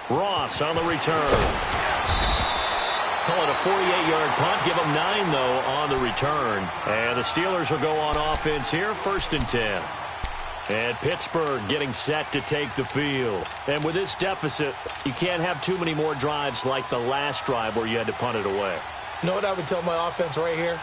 Ross on the return. Call it a 48-yard punt. Give them 9, though, on the return. And the Steelers will go on offense here, 1st and 10. And Pittsburgh getting set to take the field. And with this deficit, you can't have too many more drives like the last drive where you had to punt it away. You know what I would tell my offense right here?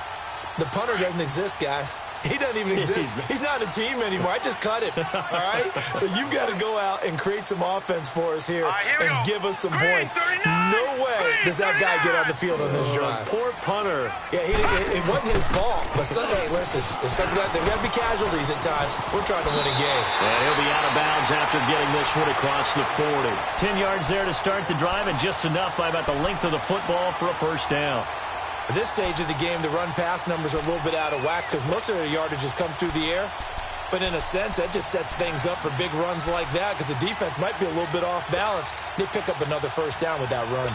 The punter doesn't exist, guys. He doesn't even exist. He's not a team anymore. I just cut him, all right? So you've got to go out and create some offense for us here and give us some points. No way does that guy get on the field on this drive. Poor punter. Yeah, it wasn't his fault. But Sunday, listen, there's got to be casualties at times. We're trying to win a game. And he'll be out of bounds after getting this one across the 40. 10 yards there to start the drive, and just enough by about the length of the football for a first down. At this stage of the game, the run-pass numbers are a little bit out of whack because most of their yardage has come through the air. But in a sense, that just sets things up for big runs like that because the defense might be a little bit off balance. They pick up another first down with that run.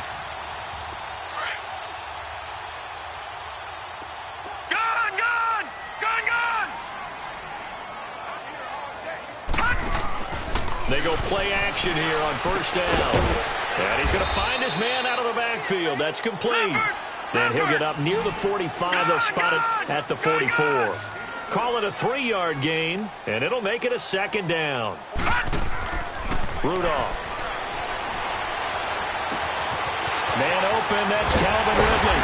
They go play action here on first down. And he's going to find his man out of the backfield. That's complete. Then he'll get up near the 45. They'll spot it at the 44. Call it a 3-yard gain, and it'll make it a 2nd down. Rudolph. Man open, that's Calvin Ridley.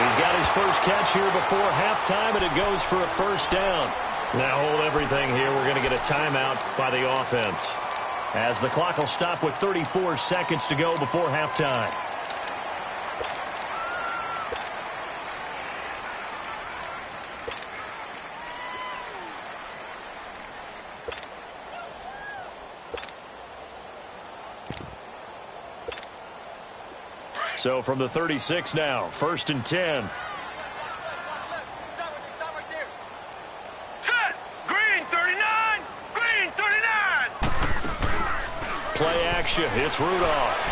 He's got his first catch here before halftime, and it goes for a first down. Now hold everything here. We're going to get a timeout by the offense, as the clock will stop with 34 seconds to go before halftime. So from the 36 now, 1st and 10. Set! Green 39! Green 39! Play action. It's Rudolph.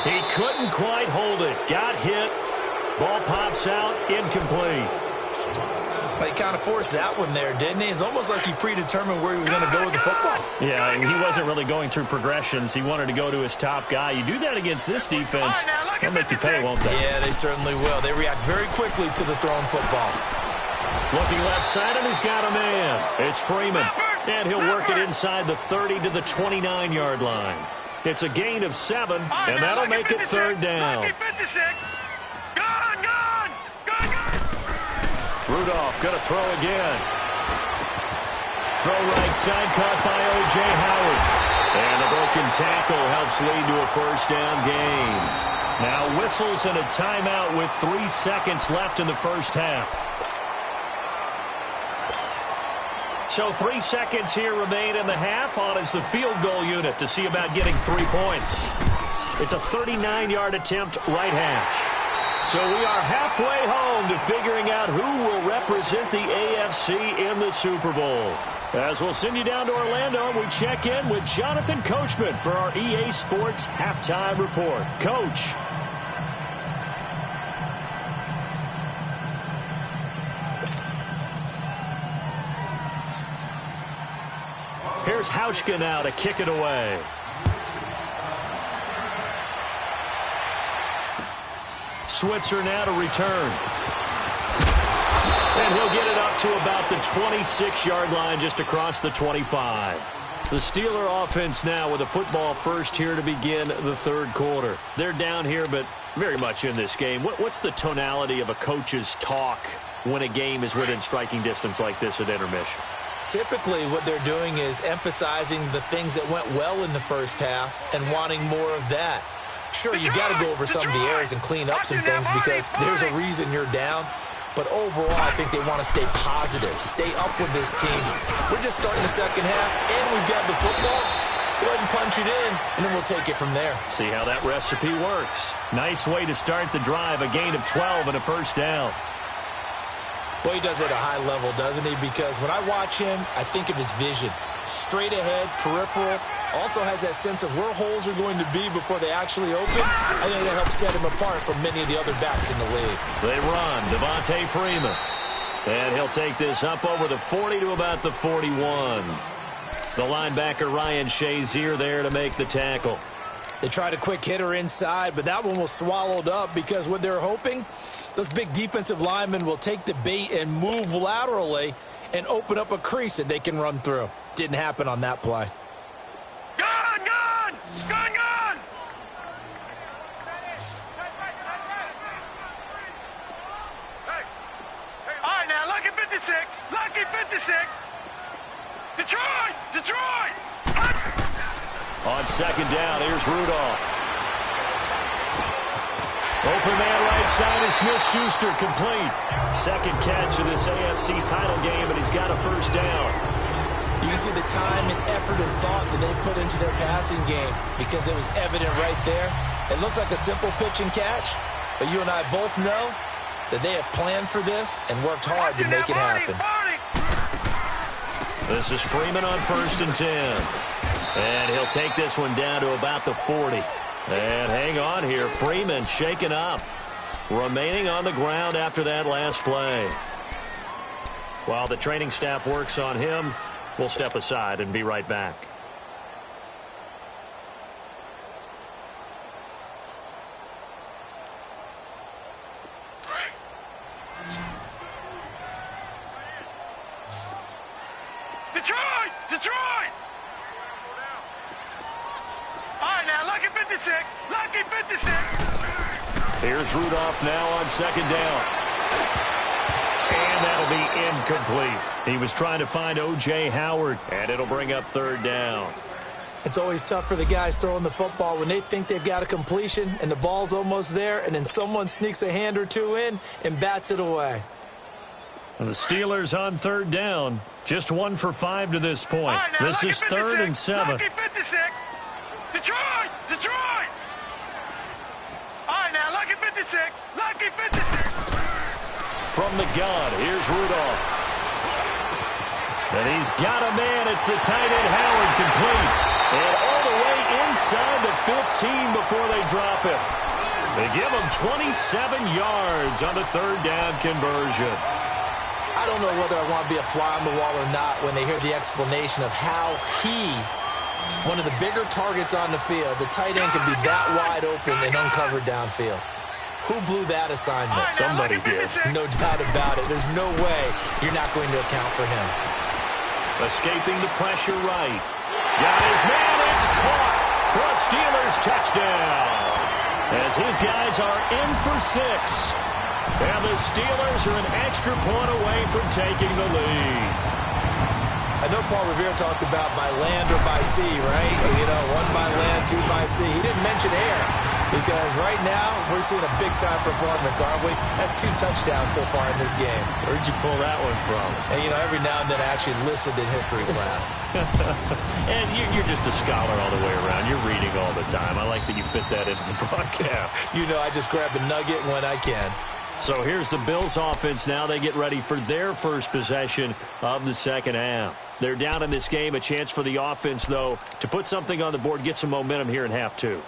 He couldn't quite hold it. Got hit. Ball pops out. Incomplete. But he kind of forced that one there, didn't he? It's almost like he predetermined where he was going to go with the football. Yeah, and he wasn't really going through progressions. He wanted to go to his top guy. You do that against this defense, they'll make you pay, won't they? Yeah, they certainly will. They react very quickly to the thrown football. Looking left side, and he's got a man. It's Freeman, and he'll work it inside the 30 to the 29-yard line. It's a gain of 7, and that'll make it 3rd down. Rudolph going to throw again. Throw right side, caught by O.J. Howard. And a broken tackle helps lead to a first down gain. Now whistles and a timeout with 3 seconds left in the first half. So 3 seconds here remain in the half. On is the field goal unit to see about getting 3 points. It's a 39-yard attempt, right hash. So we are halfway home to figuring out who will represent the AFC in the Super Bowl. As we'll send you down to Orlando, we check in with Jonathan Coachman for our EA Sports Halftime Report. Coach. Here's Hauschka now to kick it away. Switzer now to return. And he'll get it up to about the 26-yard line, just across the 25. The Steeler offense now with a football first here to begin the 3rd quarter. They're down here, but very much in this game. What's the tonality of a coach's talk when a game is within striking distance like this at intermission? Typically, what they're doing is emphasizing the things that went well in the first half and wanting more of that. Sure, you got to go over some of the errors and clean up some things because there's a reason you're down. But overall, I think they want to stay positive, stay up with this team. We're just starting the second half, and we've got the football. Let's go ahead and punch it in, and then we'll take it from there. See how that recipe works. Nice way to start the drive, a gain of 12 and a first down. Boy, he does it at a high level, doesn't he? Because when I watch him, I think of his vision. Straight ahead, peripheral. Also has that sense of where holes are going to be before they actually open. I think that helps set him apart from many of the other backs in the league. They run. Devontae Freeman. And he'll take this up over the 40 to about the 41. The linebacker Ryan Shazier there to make the tackle. They tried a quick hitter inside, but that one was swallowed up because what they're hoping, those big defensive linemen will take the bait and move laterally and open up a crease that they can run through. Didn't happen on that play. Gun, gun! Gun, gun! All right, now, lucky 56. Lucky 56. Detroit! Detroit! On second down, here's Rudolph. Open man right side is Smith-Schuster, complete. Second catch of this AFC title game, and he's got a first down. You can see the time and effort and thought that they put into their passing game because it was evident right there. It looks like a simple pitch and catch, but you and I both know that they have planned for this and worked hard to make it happen. This is Freeman on 1st and 10. And he'll take this one down to about the 40. And hang on here. Freeman shaken up. Remaining on the ground after that last play. While the training staff works on him, we'll step aside and be right back. Detroit! Detroit! All right, now, lucky 56. Lucky 56. Here's Rudolph now on second down. And that'll be incomplete. He was trying to find O.J. Howard, and it'll bring up third down. It's always tough for the guys throwing the football when they think they've got a completion and the ball's almost there, and then someone sneaks a hand or two in and bats it away. And the Steelers on third down. Just 1 for 5 to this point. Right, now, this is 3rd and 7. Lucky 56. Detroit! Detroit! All right, now, lucky 56. Lucky 56. From the gun, here's Rudolph. And he's got a man. It's the tight end Howard, complete. And all the way inside the 15 before they drop him. They give him 27 yards on the third down conversion. I don't know whether I want to be a fly on the wall or not when they hear the explanation of how one of the bigger targets on the field, the tight end can be that wide open and uncovered downfield. Who blew that assignment? Somebody did. No doubt about it. There's no way you're not going to account for him. Escaping the pressure right. Got his man. It's caught for a Steelers touchdown. As his guys are in for 6. And the Steelers are an extra point away from taking the lead. I know Paul Revere talked about by land or by sea, right? You know, 1 by land, 2 by sea. He didn't mention air because right now we're seeing a big-time performance, aren't we? That's 2 touchdowns so far in this game. Where'd you pull that one from? And, you know, every now and then I actually listened in history class. And you're just a scholar all the way around. You're reading all the time. I like that you fit that into the broadcast. You know, I just grab a nugget when I can. So here's the Bills offense. Now they get ready for their first possession of the second half. They're down in this game. A chance for the offense, though, to put something on the board, get some momentum here in half 2.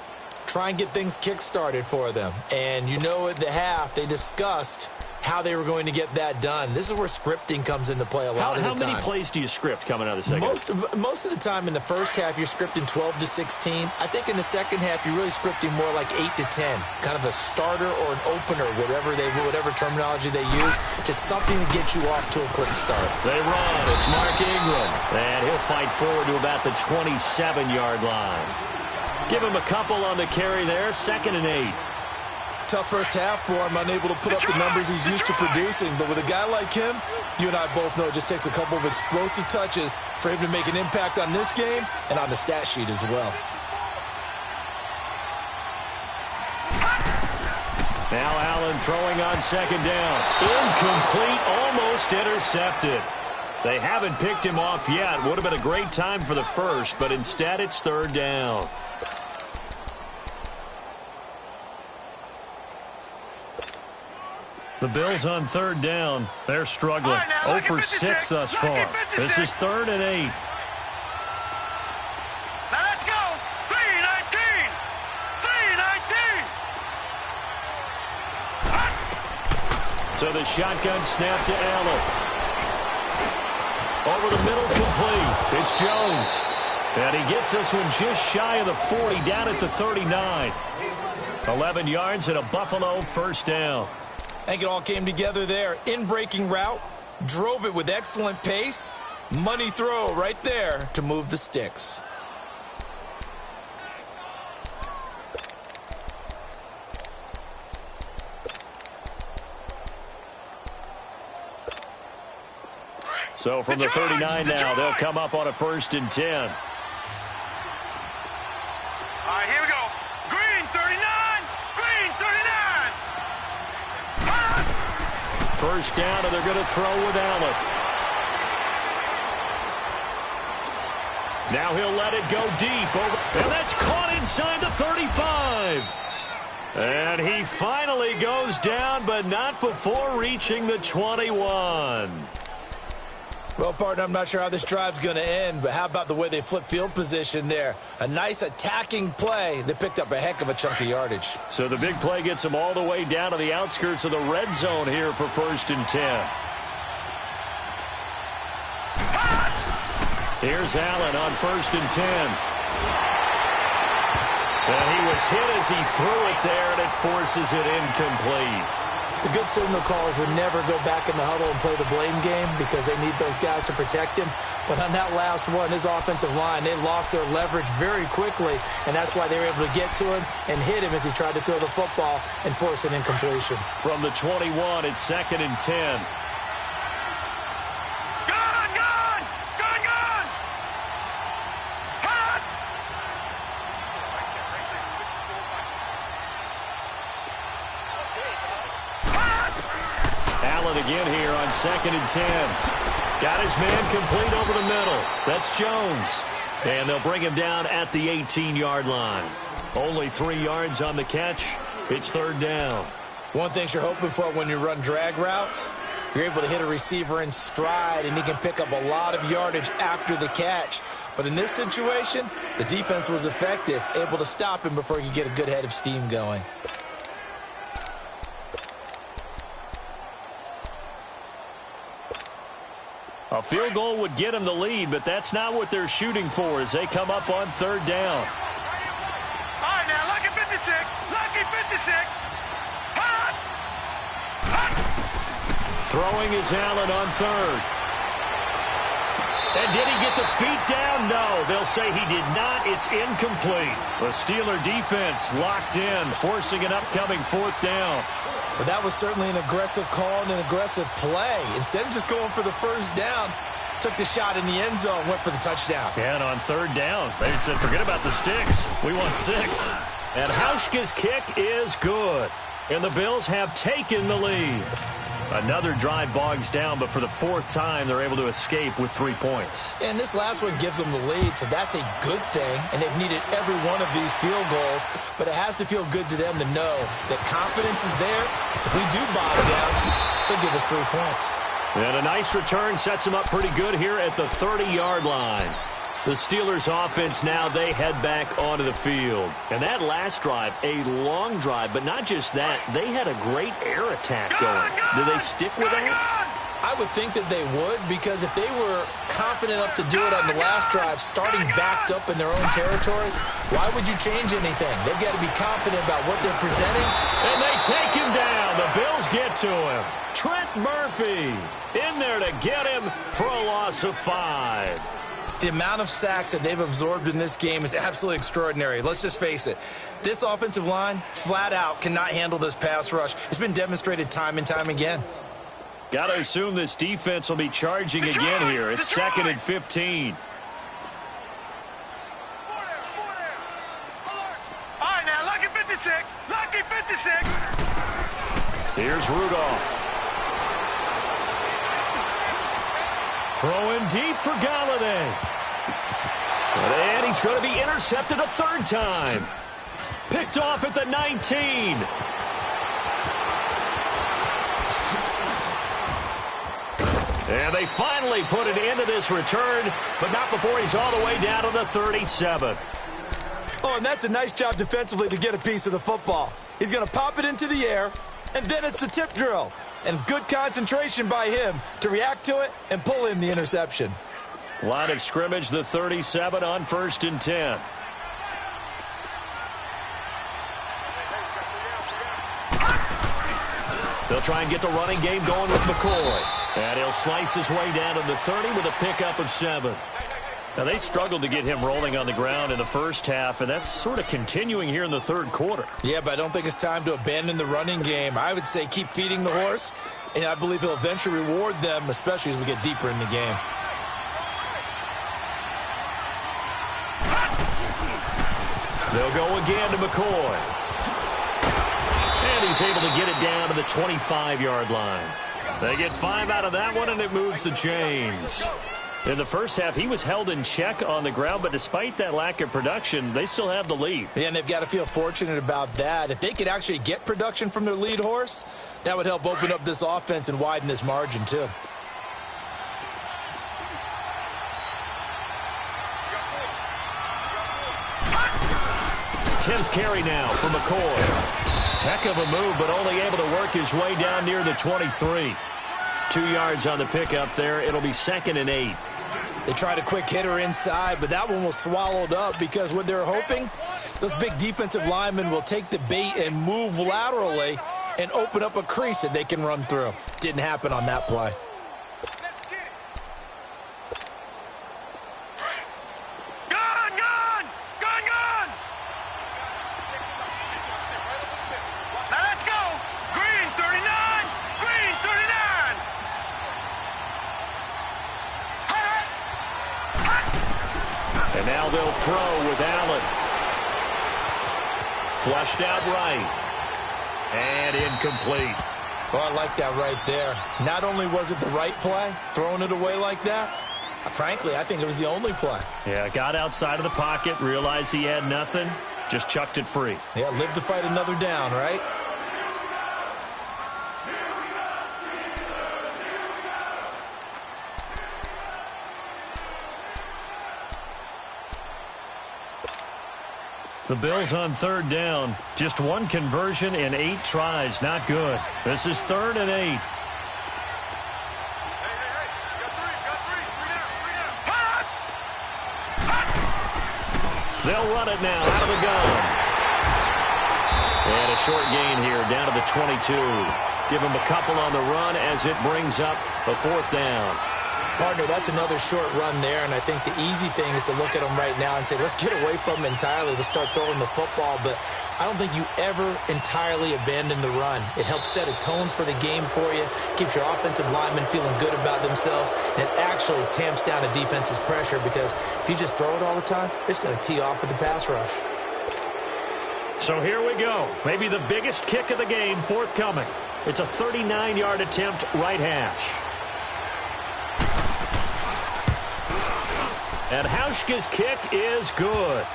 Try and get things kick-started for them. And you know at the half, they discussed how they were going to get that done. This is where scripting comes into play a lot of the time. How many plays do you script coming out of the second half? Most of the time in the first half, you're scripting 12 to 16. I think in the second half, you're really scripting more like 8 to 10. Kind of a starter or an opener, whatever terminology they use. Just something to get you off to a quick start. They run. It's Mark Ingram. And he'll fight forward to about the 27-yard line. Give him a couple on the carry there. 2nd and 8. Tough first half for him, unable to put up the numbers he's used to producing. But with a guy like him, you and I both know it just takes a couple of explosive touches for him to make an impact on this game and on the stat sheet as well. Now Allen throwing on second down. Incomplete, almost intercepted. They haven't picked him off yet. Would have been a great time for the first, but instead it's third down. The Bills on third down. They're struggling. 0 for 6 thus far. This is 3rd and 8. Now let's go. 3-19. 3-19. So the shotgun snap to Allen. Over the middle, complete. It's Jones. And he gets this one just shy of the 40, down at the 39. 11 yards and a Buffalo first down. I think it all came together there. In-breaking route, drove it with excellent pace. Money throw right there to move the sticks. So from the 39 now, they'll come up on a 1st and 10. All right, here we go. Green, 39. Green, 39. First down, and they're going to throw with Allen. Now he'll let it go deep. And that's caught inside the 35. And he finally goes down, but not before reaching the 21. Well, partner, I'm not sure how this drive's going to end, but how about the way they flip field position there? A nice attacking play that picked up a heck of a chunk of yardage. So the big play gets them all the way down to the outskirts of the red zone here for 1st and 10. Here's Allen on 1st and 10. And he was hit as he threw it there, and it forces it incomplete. The good signal callers would never go back in the huddle and play the blame game because they need those guys to protect him. But on that last one, his offensive line, they lost their leverage very quickly, and that's why they were able to get to him and hit him as he tried to throw the football and force an incompletion. From the 21, it's 2nd and 10. Again here on 2nd and 10. Got his man complete over the middle. That's Jones. And they'll bring him down at the 18-yard line. Only 3 yards on the catch. It's 3rd down. One thing you're hoping for when you run drag routes, you're able to hit a receiver in stride, and he can pick up a lot of yardage after the catch. But in this situation, the defense was effective, able to stop him before he could get a good head of steam going. A field goal would get them the lead, but that's not what they're shooting for as they come up on 3rd down. All right, now, lucky 56. Lucky 56. Hot. Hot. Throwing is Allen on 3rd. And did he get the feet down? No, they'll say he did not. It's incomplete. The Steeler defense locked in, forcing an upcoming 4th down. But that was certainly an aggressive call and an aggressive play. Instead of just going for the first down, took the shot in the end zone, went for the touchdown. Yeah, and on 3rd down, they said, forget about the sticks. We want 6. And Hauschka's kick is good. And the Bills have taken the lead. Another drive bogs down, but for the 4th time, they're able to escape with 3 points. And this last one gives them the lead, so that's a good thing. And they've needed every one of these field goals, but it has to feel good to them to know that confidence is there. If we do bottom down, they'll give us 3 points. And a nice return sets them up pretty good here at the 30-yard line. The Steelers offense now, they head back onto the field. And that last drive, a long drive, but not just that, they had a great air attack going. Do they stick with that? I would think that they would, because if they were confident enough to do it on the last drive, starting backed up in their own territory, why would you change anything? They've got to be confident about what they're presenting. And they take him down. The Bills get to him. Trent Murphy in there to get him for a loss of 5. The amount of sacks that they've absorbed in this game is absolutely extraordinary. Let's just face it. This offensive line, flat out, cannot handle this pass rush. It's been demonstrated time and time again. Got to assume this defense will be charging again here. It's 2nd and 15. All right, now, lucky 56. Lucky 56. Here's Rudolph. Throwing deep for Galladay. And he's going to be intercepted a 3rd time. Picked off at the 19. And they finally put an end to this return, but not before he's all the way down to the 37. Oh, and that's a nice job defensively to get a piece of the football. He's going to pop it into the air, and then it's the tip drill. And good concentration by him to react to it and pull in the interception. Line of scrimmage, the 37 on 1st and 10. They'll try and get the running game going with McCoy. And he'll slice his way down to the 30 with a pickup of 7. Now, they struggled to get him rolling on the ground in the first half, and that's sort of continuing here in the third quarter. Yeah, but I don't think it's time to abandon the running game. I would say keep feeding the horse, and I believe he'll eventually reward them, especially as we get deeper in the game. They'll go again to McCoy. And he's able to get it down to the 25-yard line. They get 5 out of that one, and it moves the chains. In the first half, he was held in check on the ground, but despite that lack of production, they still have the lead. Yeah, and they've got to feel fortunate about that. If they could actually get production from their lead horse, that would help open up this offense and widen this margin, too. Tenth carry now for McCoy. Heck of a move, but only able to work his way down near the 23. 2 yards on the pickup there. It'll be 2nd and 8. They tried a quick hitter inside, but that one was swallowed up because what they're hoping, those big defensive linemen will take the bait and move laterally and open up a crease that they can run through. Didn't happen on that play. And now they'll throw with Allen. Flushed out right. And incomplete. Oh, I like that right there. Not only was it the right play, throwing it away like that, frankly, I think it was the only play. Yeah, got outside of the pocket, realized he had nothing, just chucked it free. Yeah, live to fight another down, right? The Bills on 3rd down. Just 1 conversion in 8 tries. Not good. This is 3rd and 8. They'll run it now out of the gun. And a short gain here down to the 22. Give him a couple on the run as it brings up a 4th down. Partner, that's another short run there, and I think the easy thing is to look at them right now and say, let's get away from them entirely. Let's start throwing the football, but I don't think you ever entirely abandon the run. It helps set a tone for the game for you, keeps your offensive linemen feeling good about themselves, and it actually tamps down a defense's pressure because if you just throw it all the time, it's going to tee off with the pass rush. So here we go. Maybe the biggest kick of the game forthcoming. It's a 39-yard attempt right hash. And Hauschka's kick is good.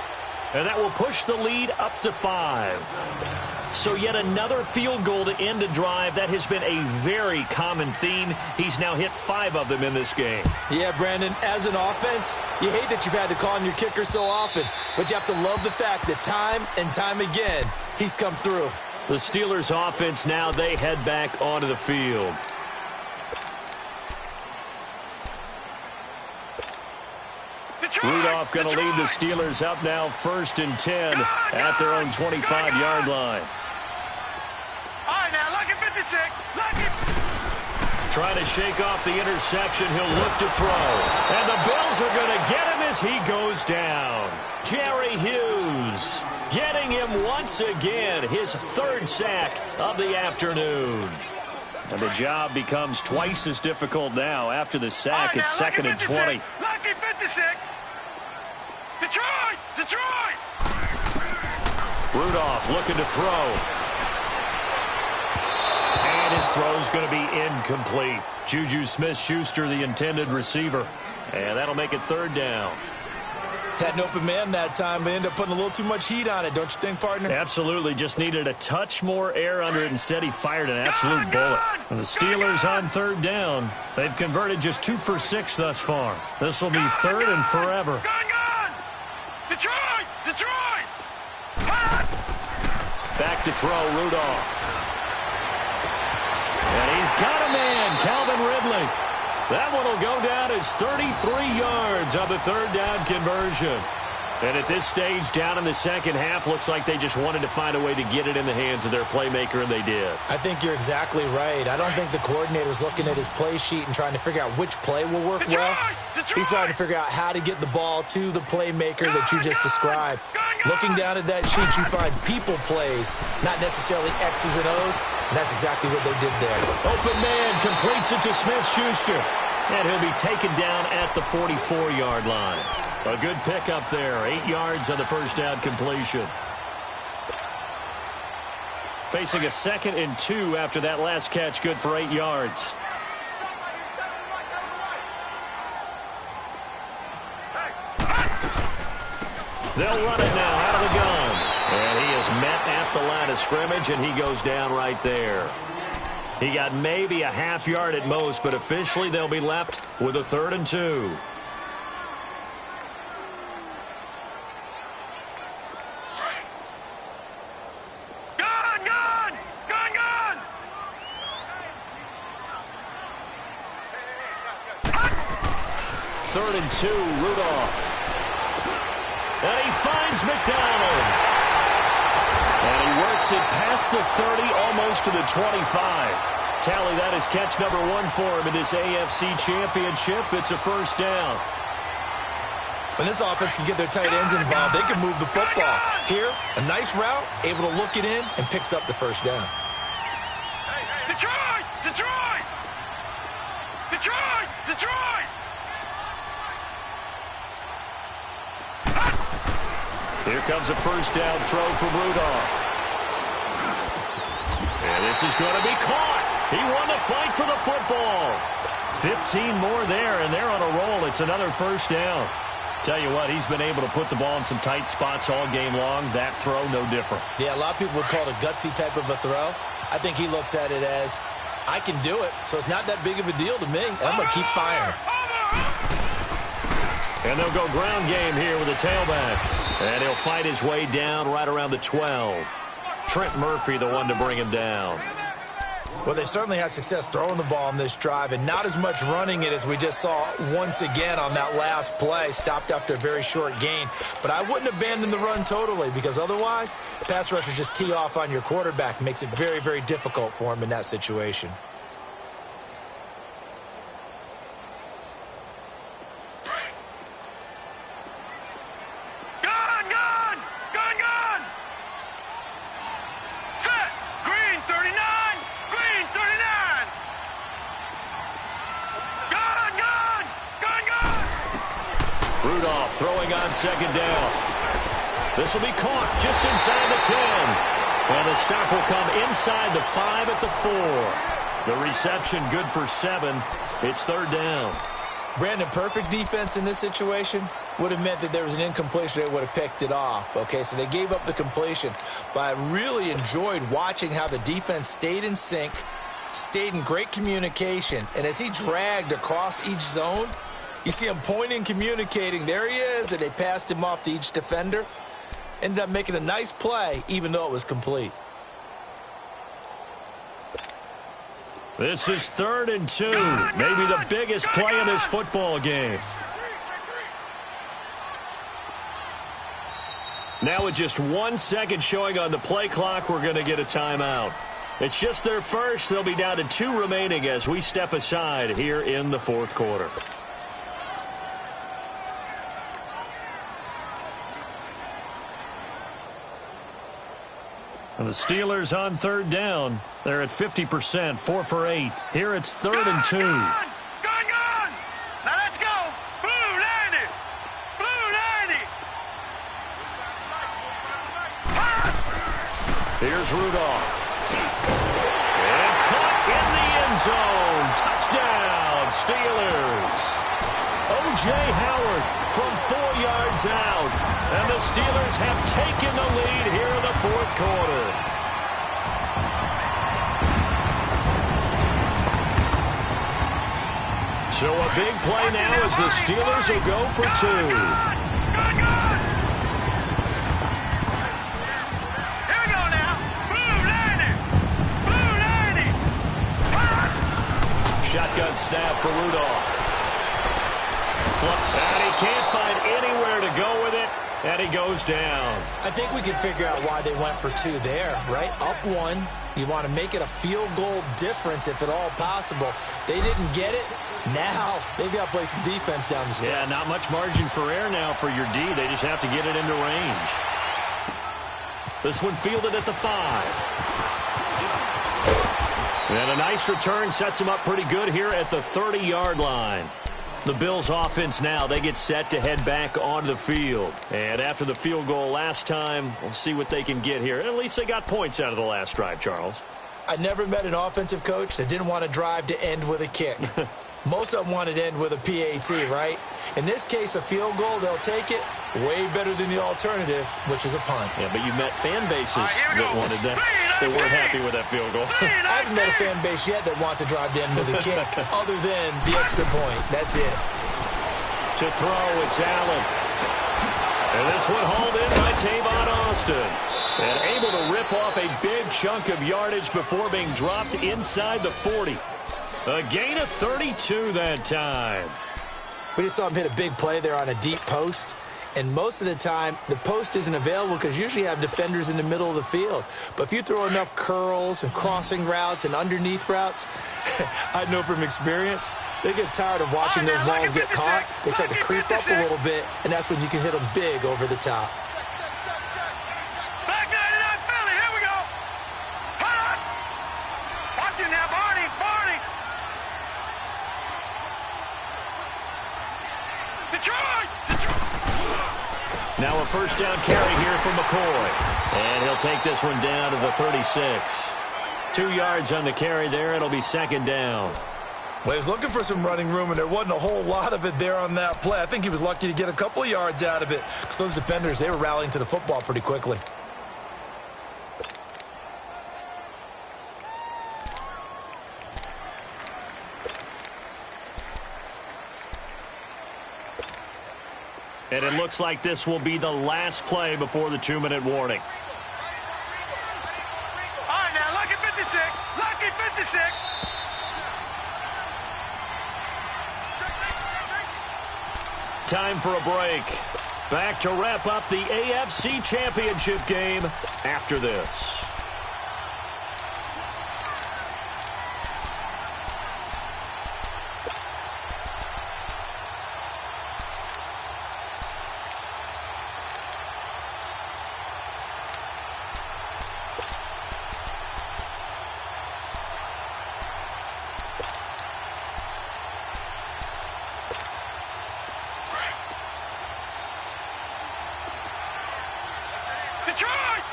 And that will push the lead up to 5. So yet another field goal to end a drive. That has been a very common theme. He's now hit 5 of them in this game. Yeah, Brandon, as an offense, you hate that you've had to call on your kicker so often. But you have to love the fact that time and time again, he's come through. The Steelers offense now, they head back onto the field. Rudolph going to lead the Steelers up now 1st and 10 at their own 25-yard line. All right, now, lucky 56. Lucky. Trying to shake off the interception. He'll look to throw. And the Bills are going to get him as he goes down. Jerry Hughes getting him once again. His 3rd sack of the afternoon. And the job becomes twice as difficult now after the sack. It's 2nd and 20. Lucky 56. Detroit! Detroit! Rudolph looking to throw. And his throw's going to be incomplete. Juju Smith-Schuster, the intended receiver. And that'll make it 3rd down. Had an open man that time, but ended up putting a little too much heat on it, don't you think, partner? Absolutely. Just needed a touch more air under it. Instead, he fired an absolute bullet. And the Steelers on 3rd down. They've converted just 2 for 6 thus far. This will be 3rd and forever. Detroit! Detroit! Back to throw, Rudolph. And he's Ridley. That one will go down as 33 yards on the third down conversion. And at this stage, down in the second half, looks like they just wanted to find a way to get it in the hands of their playmaker, and they did. I think you're exactly right. I don't think the coordinator's looking at his play sheet and trying to figure out which play will work well. He's trying to figure out how to get the ball to the playmaker that you just described. Looking down at that sheet, you find people plays, not necessarily X's and O's, and that's exactly what they did there. Open man completes it to Smith-Schuster, and he'll be taken down at the 44-yard line. A good pickup there, 8 yards on the first down completion. Facing a 2nd and 2 after that last catch, good for 8 yards. They'll run it now out of the gun. And he is met at the line of scrimmage, and he goes down right there. He got maybe a half yard at most, but officially they'll be left with a 3rd and 2. Third and 2, Rudolph. And he finds McDonald. And he works it past the 30, almost to the 25. Tally, that is catch number 1 for him in this AFC Championship. It's a first down. When this offense can get their tight ends involved, they can move the football. Here, a nice route, able to look it in, and picks up the first down. Detroit! Detroit! Detroit! Detroit! Here comes a first down throw from Rudolph. And this is going to be caught. He won the fight for the football. 15 more there, and they're on a roll. It's another first down. Tell you what, he's been able to put the ball in some tight spots all game long. That throw, no different. Yeah, a lot of people would call it a gutsy type of a throw. I think he looks at it as, I can do it, so it's not that big of a deal to me, and I'm going to keep firing. And they'll go ground game here with a tailback. And he'll fight his way down right around the 12. Trent Murphy, the one to bring him down. Well, they certainly had success throwing the ball on this drive, and not as much running it as we just saw once again on that last play. Stopped after a very short gain. But I wouldn't abandon the run totally, because otherwise, pass rushers just tee off on your quarterback. Makes it very, very difficult for him in that situation. Rudolph throwing on second down. This will be caught just inside the 10. And the stop will come inside the 5 at the 4. The reception good for 7. It's third down. Brandon, perfect defense in this situation would have meant that there was an incompletion. They would have picked it off. Okay, so they gave up the completion. But I really enjoyed watching how the defense stayed in sync, stayed in great communication. And as he dragged across each zone, you see him pointing, communicating. There he is, and they passed him off to each defender. Ended up making a nice play, even though it was complete. This is 3rd and 2. Maybe the biggest play in this football game. Now with just 1 second showing on the play clock, we're going to get a timeout. It's just their first. They'll be down to 2 remaining as we step aside here in the fourth quarter. And the Steelers on third down. They're at 50%, 4 for 8. Here it's 3rd and 2. Gone! Now let's go! Blue 90! Blue 90! Here's Rudolph. And caught in the end zone. Touchdown, Steelers. O.J. Howard from 4 yards out. And the Steelers have taken the lead here in the fourth quarter. So a big play now as the Steelers will go for 2. Here we go now. Blue 90! Blue 90! Shotgun for Rudolph. And he can't find anywhere to go with it, and he goes down. I think we can figure out why they went for two there, right? Up one. You want to make it a field goal difference if at all possible. They didn't get it. Now they've got to play some defense down the stretch. Yeah, not much margin for error now for your D. They just have to get it into range. This one fielded at the 5. And a nice return sets him up pretty good here at the 30-yard line. The Bills offense now, they get set to head back onto the field. And after the field goal last time, we'll see what they can get here. At least they got points out of the last drive, Charles. I never met an offensive coach that didn't want to drive to end with a kick. Most of them wanted to end with a PAT, right? In this case, a field goal, they'll take it. Way better than the alternative, which is a punt. Yeah, but you've met fan bases that wanted that. They weren't happy with that field goal. I haven't met a fan base yet that wants to drive to end with a kick, other than the extra point. That's it. To throw, it's Allen. And this one hauled in by Tavon Austin. And able to rip off a big chunk of yardage before being dropped inside the 40. A gain of 32 that time. We just saw him hit a big play there on a deep post. And most of the time, the post isn't available because usually you have defenders in the middle of the field. But if you throw enough curls and crossing routes and underneath routes, I know from experience, they get tired of watching those balls get caught. They start to creep up a little bit, and that's when you can hit them big over the top. Back 99 Philly, here we go. Hold on. Watch it now, Barney. Detroit! Now a first down carry here from McCoy. And he'll take this one down to the 36. 2 yards on the carry there. It'll be second down. Well, he was looking for some running room, and there wasn't a whole lot of it there on that play. I think he was lucky to get a couple of yards out of it because those defenders, they were rallying to the football pretty quickly. And it looks like this will be the last play before the 2-minute warning. All right, now, lucky 56. Lucky 56. Time for a break. Back to wrap up the AFC Championship game after this.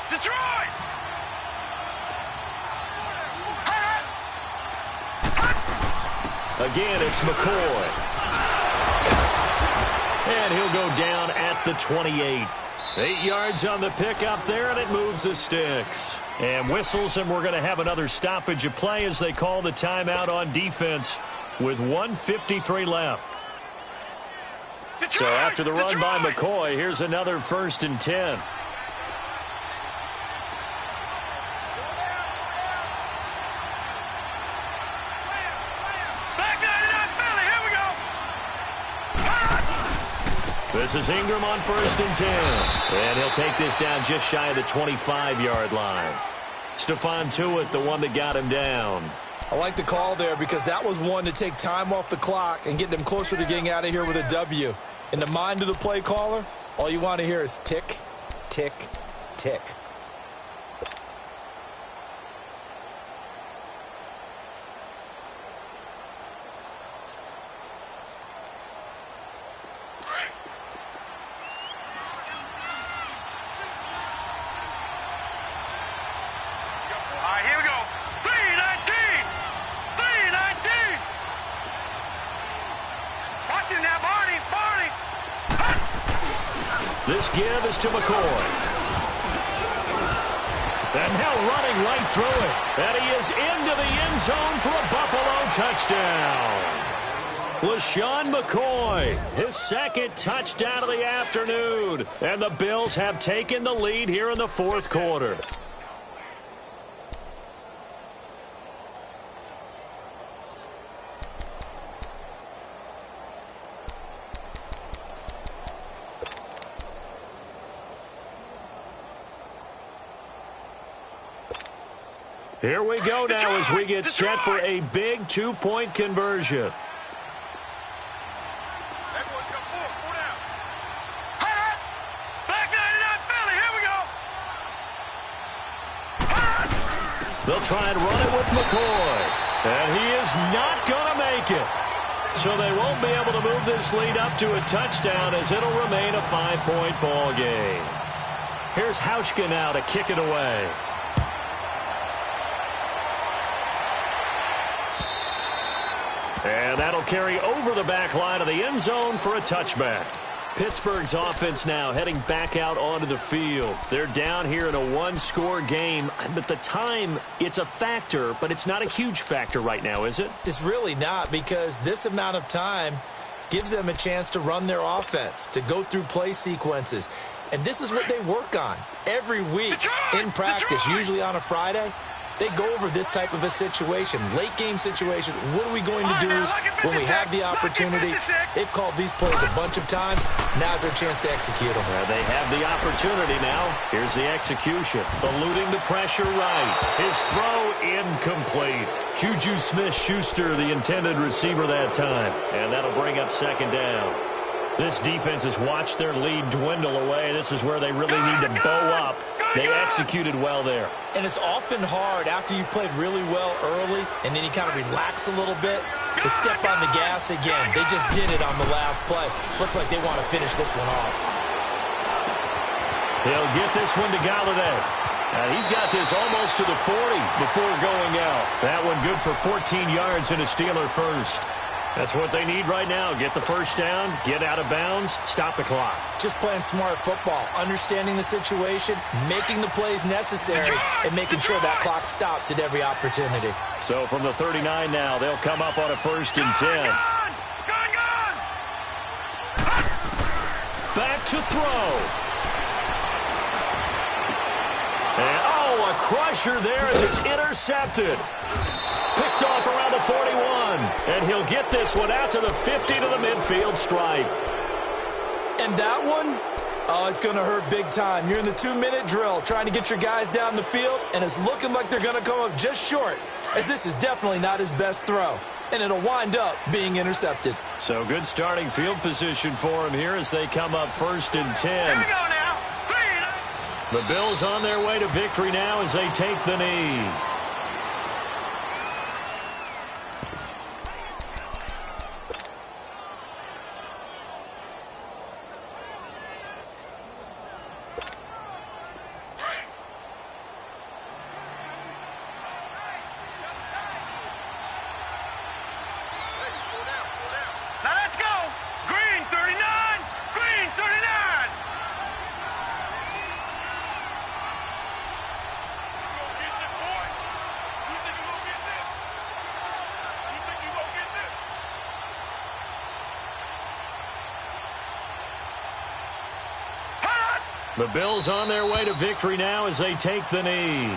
Detroit! Again, it's McCoy. And he'll go down at the 28. 8 yards on the pickup there, and it moves the sticks. And whistles, and we're going to have another stoppage of play as they call the timeout on defense with 1:53 left. Detroit! So after the run by Detroit! McCoy, here's another 1st and 10. This is Ingram on 1st and 10. And he'll take this down just shy of the 25-yard line. Stephon Tuitt, the one that got him down. I like the call there because that was one to take time off the clock and get them closer to getting out of here with a W. In the mind of the play caller, all you want to hear is tick, tick, tick. This give is to McCoy. And now running right through it. And he is into the end zone for a Buffalo touchdown. LaShawn McCoy, his 2nd touchdown of the afternoon. And the Bills have taken the lead here in the 4th quarter. Here we go now as we get set for a big two-point conversion. They'll try and run it with McCoy. And he is not going to make it. So they won't be able to move this lead up to a touchdown as it'll remain a 5-point ball game. Here's Hauschka now to kick it away. And that'll carry over the back line of the end zone for a touchback. Pittsburgh's offense now heading back out onto the field. They're down here in a one-score game. But the time, it's a factor, but it's not a huge factor right now, is it? It's really not, because this amount of time gives them a chance to run their offense, to go through play sequences. And this is what they work on every week in practice, usually on a Friday. They go over this type of a situation, late-game situation. What are we going to do when we have the opportunity? They've called these plays a bunch of times. Now's their chance to execute them. They have the opportunity now. Here's the execution. Eluding the pressure right. His throw incomplete. Juju Smith-Schuster, the intended receiver that time. And that'll bring up second down. This defense has watched their lead dwindle away. This is where they really need to bow up. They executed well there. And it's often hard after you've played really well early and then you kind of relax a little bit to step on the gas again. They just did it on the last play. Looks like they want to finish this one off. He'll get this one to Galladay. He's got this almost to the 40 before going out. That one good for 14 yards and a Steeler first. That's what they need right now. Get the first down, get out of bounds, stop the clock. Just playing smart football, understanding the situation, making the plays necessary, and making sure that clock stops at every opportunity. So from the 39 now, they'll come up on a 1st and 10. Back to throw. And, a crusher there as it's intercepted. Picked off around the 41. And he'll get this one out to the 50 to the midfield stripe. And that one, it's going to hurt big time. You're in the 2-minute drill trying to get your guys down the field, and it's looking like they're going to come up just short, as this is definitely not his best throw. And it'll wind up being intercepted. So good starting field position for him here as they come up 1st and 10. Here we go now. The Bills on their way to victory now as they take the knee. Now let's go. Green 39. Green 39. The Bills on their way to victory now as they take the knee.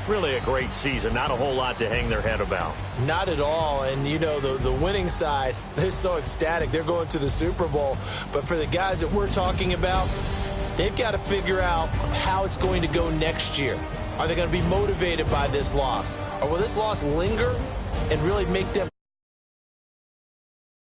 Really a great season. Not a whole lot to hang their head about. Not at all. And, you know, the winning side, they're so ecstatic. They're going to the Super Bowl. But for the guys that we're talking about, they've got to figure out how it's going to go next year. Are they going to be motivated by this loss? Or will this loss linger and really make them